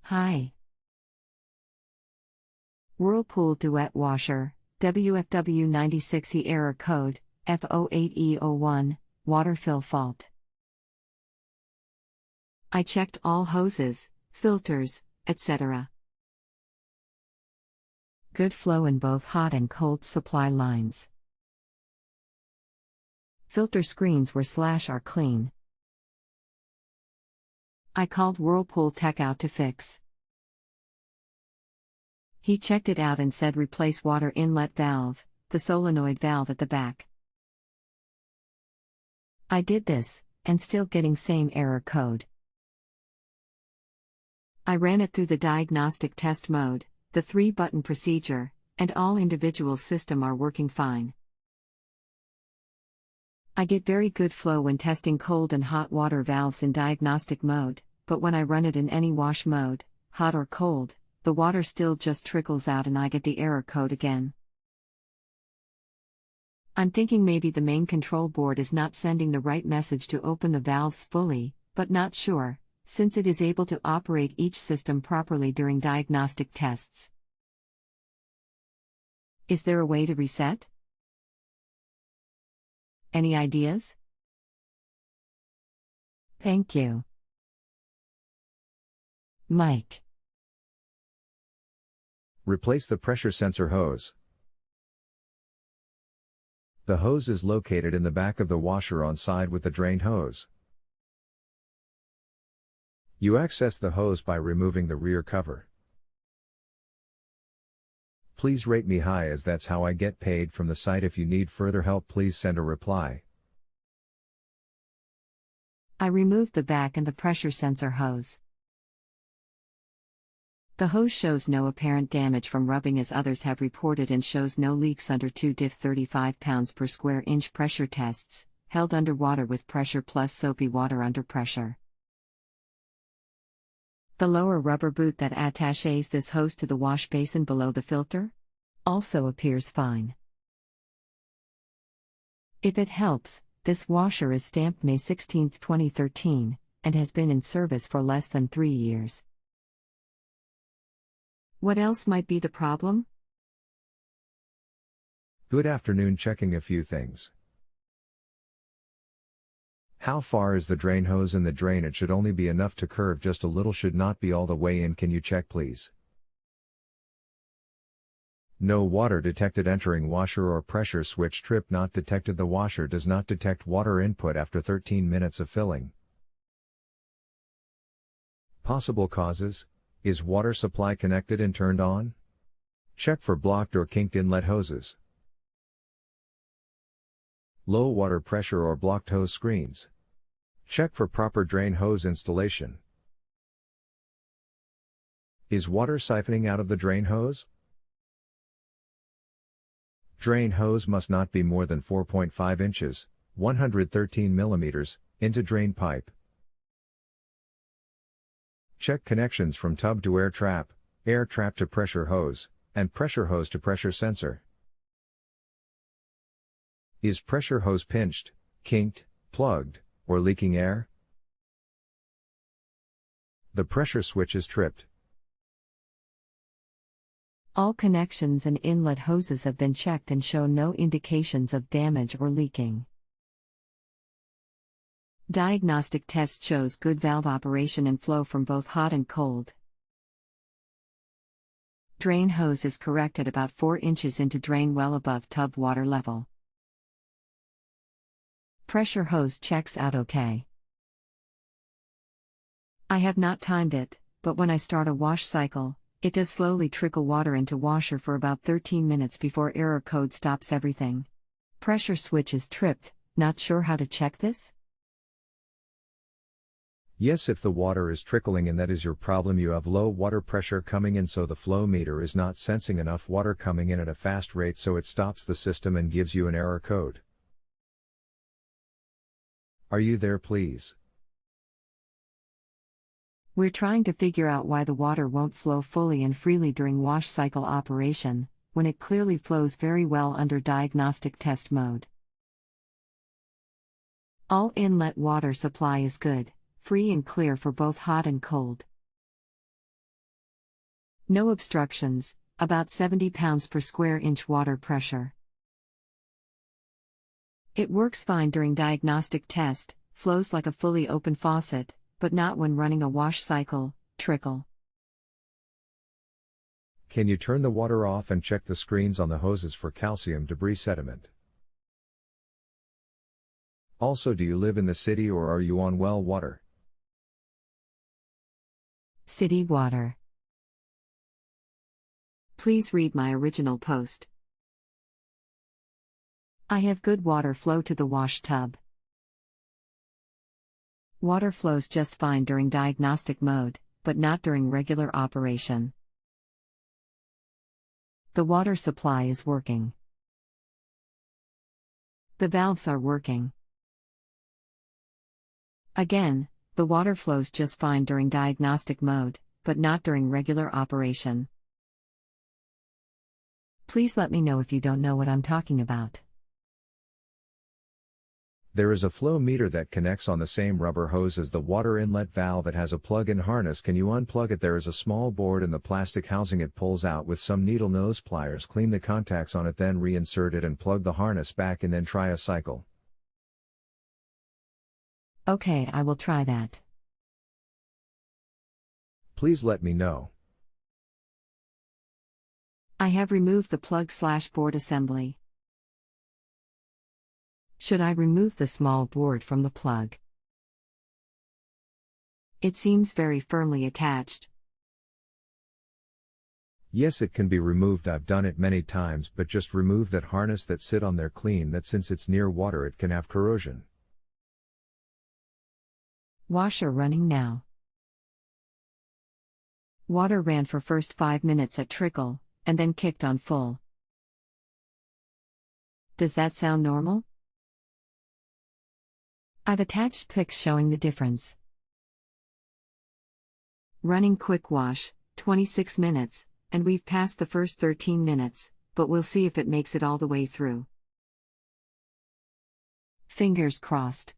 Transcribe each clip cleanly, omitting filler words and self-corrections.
Hi. Whirlpool Duet Washer, WFW96HE error code, F08 E01, water fill fault. I checked all hoses, filters, etc. Good flow in both hot and cold supply lines. Filter screens are clean. I called Whirlpool Tech out to fix. He checked it out and said replace water inlet valve, the solenoid valve at the back. I did this, and still getting same error code. I ran it through the diagnostic test mode, the 3-button procedure, and all individual system are working fine. I get very good flow when testing cold and hot water valves in diagnostic mode, but when I run it in any wash mode, hot or cold, the water still just trickles out and I get the error code again. I'm thinking maybe the main control board is not sending the right message to open the valves fully, but not sure, since it is able to operate each system properly during diagnostic tests. Is there a way to reset? Any ideas? Thank you. Mike. Replace the pressure sensor hose. The hose is located in the back of the washer on side with the drain hose. You access the hose by removing the rear cover. Please rate me high as that's how I get paid from the site. If you need further help, please send a reply. I removed the back and the pressure sensor hose. The hose shows no apparent damage from rubbing as others have reported and shows no leaks under 2 diff 35 pounds per square inch pressure tests, held underwater with pressure plus soapy water under pressure. The lower rubber boot that attaches this hose to the wash basin below the filter also appears fine. If it helps, this washer is stamped May 16, 2013, and has been in service for less than 3 years. What else might be the problem? Good afternoon. Checking a few things. How far is the drain hose in the drain? It should only be enough to curve just a little, should not be all the way in. Can you check please? No water detected entering washer or pressure switch trip not detected. The washer does not detect water input after 13 minutes of filling. Possible causes: is water supply connected and turned on? Check for blocked or kinked inlet hoses. Low water pressure or blocked hose screens. Check for proper drain hose installation. Is water siphoning out of the drain hose? Drain hose must not be more than 4.5 inches, 113 millimeters, into drain pipe. Check connections from tub to air trap to pressure hose, and pressure hose to pressure sensor. Is pressure hose pinched, kinked, plugged, or leaking air? The pressure switch is tripped. All connections and inlet hoses have been checked and show no indications of damage or leaking. Diagnostic test shows good valve operation and flow from both hot and cold. Drain hose is correct at about 4 inches into drain, well above tub water level. Pressure hose checks out okay. I have not timed it, but when I start a wash cycle, it does slowly trickle water into washer for about 13 minutes before error code stops everything. Pressure switch is tripped. Not sure how to check this? Yes, if the water is trickling in, that is your problem. You have low water pressure coming in, so the flow meter is not sensing enough water coming in at a fast rate, so it stops the system and gives you an error code. Are you there please? We're trying to figure out why the water won't flow fully and freely during wash cycle operation, when it clearly flows very well under diagnostic test mode. All inlet water supply is good, free and clear for both hot and cold. No obstructions, about 70 pounds per square inch water pressure. It works fine during diagnostic test, flows like a fully open faucet, but not when running a wash cycle, trickle. Can you turn the water off and check the screens on the hoses for calcium debris sediment? Also, do you live in the city or are you on well water? City water. Please read my original post. I have good water flow to the wash tub. Water flows just fine during diagnostic mode, but not during regular operation. The water supply is working. The valves are working. Again, the water flows just fine during diagnostic mode, but not during regular operation. Please let me know if you don't know what I'm talking about. There is a flow meter that connects on the same rubber hose as the water inlet valve. It has a plug-in harness. Can you unplug it? There is a small board in the plastic housing. It pulls out with some needle nose pliers. Clean the contacts on it, then reinsert it and plug the harness back and then try a cycle. Okay, I will try that. Please let me know. I have removed the plug/board assembly. Should I remove the small board from the plug? It seems very firmly attached. Yes, it can be removed. I've done it many times, but just remove that harness that sit on there. Clean that, since it's near water it can have corrosion. Washer running now. Water ran for first 5 minutes at trickle, and then kicked on full. Does that sound normal? I've attached pics showing the difference. Running quick wash, 26 minutes, and we've passed the first 13 minutes, but we'll see if it makes it all the way through. Fingers crossed.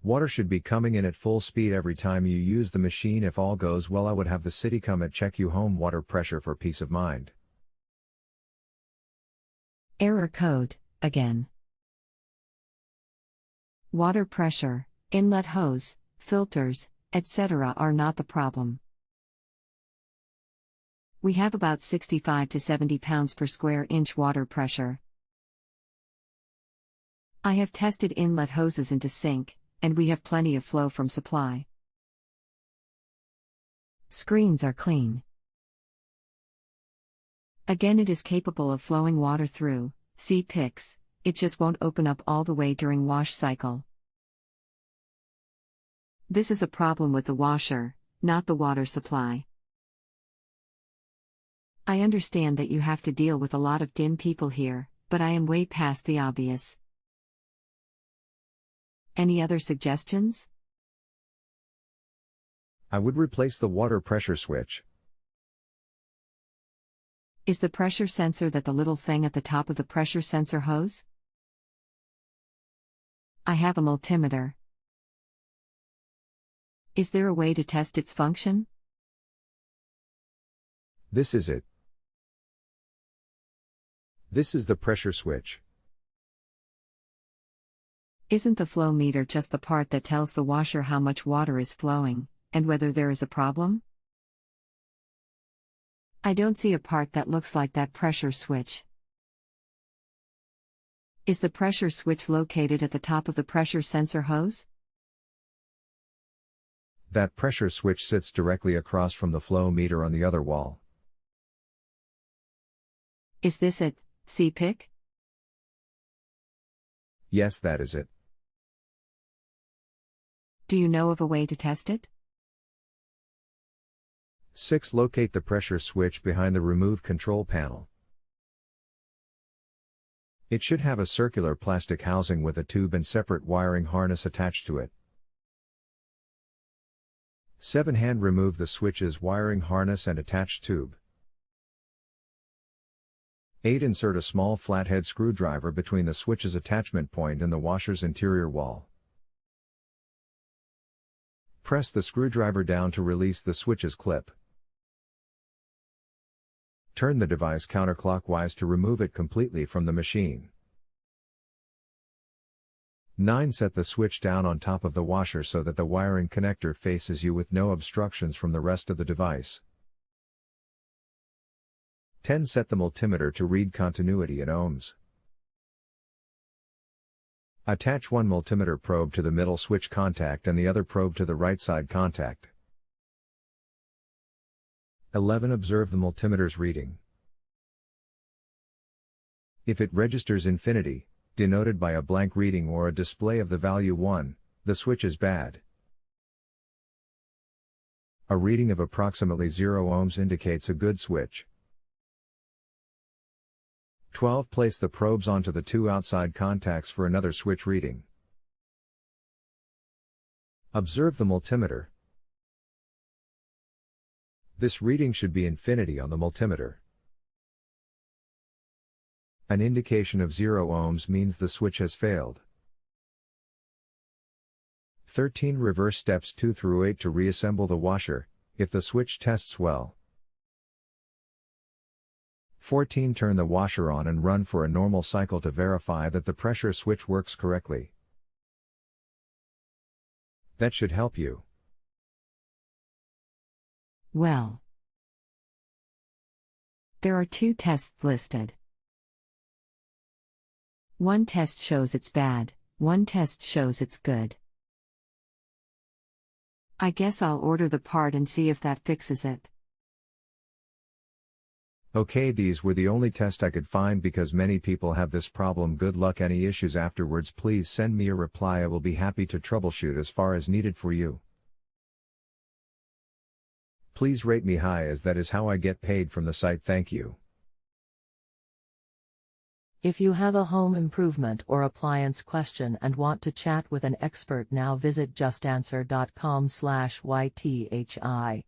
Water should be coming in at full speed every time you use the machine. If all goes well, I would have the city come and check your home water pressure for peace of mind. Error code, again. Water pressure, inlet hose, filters, etc. are not the problem. We have about 65 to 70 pounds per square inch water pressure. I have tested inlet hoses into sink, and we have plenty of flow from supply. Screens are clean. Again, it is capable of flowing water through, see pics, it just won't open up all the way during wash cycle. This is a problem with the washer, not the water supply. I understand that you have to deal with a lot of dim people here, but I am way past the obvious. Any other suggestions? I would replace the water pressure switch. Is the pressure sensor that the little thing at the top of the pressure sensor hose? I have a multimeter. Is there a way to test its function? This is it. This is the pressure switch. Isn't the flow meter just the part that tells the washer how much water is flowing, and whether there is a problem? I don't see a part that looks like that pressure switch. Is the pressure switch located at the top of the pressure sensor hose? That pressure switch sits directly across from the flow meter on the other wall. Is this it, see pic? Yes, that is it. Do you know of a way to test it? 6. Locate the pressure switch behind the removed control panel. It should have a circular plastic housing with a tube and separate wiring harness attached to it. 7. Hand remove the switch's wiring harness and attached tube. 8. Insert a small flathead screwdriver between the switch's attachment point and the washer's interior wall. Press the screwdriver down to release the switch's clip. Turn the device counterclockwise to remove it completely from the machine. 9. Set the switch down on top of the washer so that the wiring connector faces you with no obstructions from the rest of the device. 10. Set the multimeter to read continuity in ohms. Attach one multimeter probe to the middle switch contact and the other probe to the right side contact. 11. Observe the multimeter's reading. If it registers infinity, denoted by a blank reading or a display of the value 1, the switch is bad. A reading of approximately 0 ohms indicates a good switch. 12. Place the probes onto the two outside contacts for another switch reading. Observe the multimeter. This reading should be infinity on the multimeter. An indication of 0 ohms means the switch has failed. 13. Reverse steps 2 through 8 to reassemble the washer, if the switch tests well. 14. Turn the washer on and run for a normal cycle to verify that the pressure switch works correctly. That should help you. Well, there are 2 tests listed. One test shows it's bad, one test shows it's good. I guess I'll order the part and see if that fixes it. Okay, these were the only tests I could find because many people have this problem. Good luck. Any issues afterwards, please send me a reply. I will be happy to troubleshoot as far as needed for you. Please rate me high as that is how I get paid from the site. Thank you. If you have a home improvement or appliance question and want to chat with an expert, now visit justanswer.com/YTHI.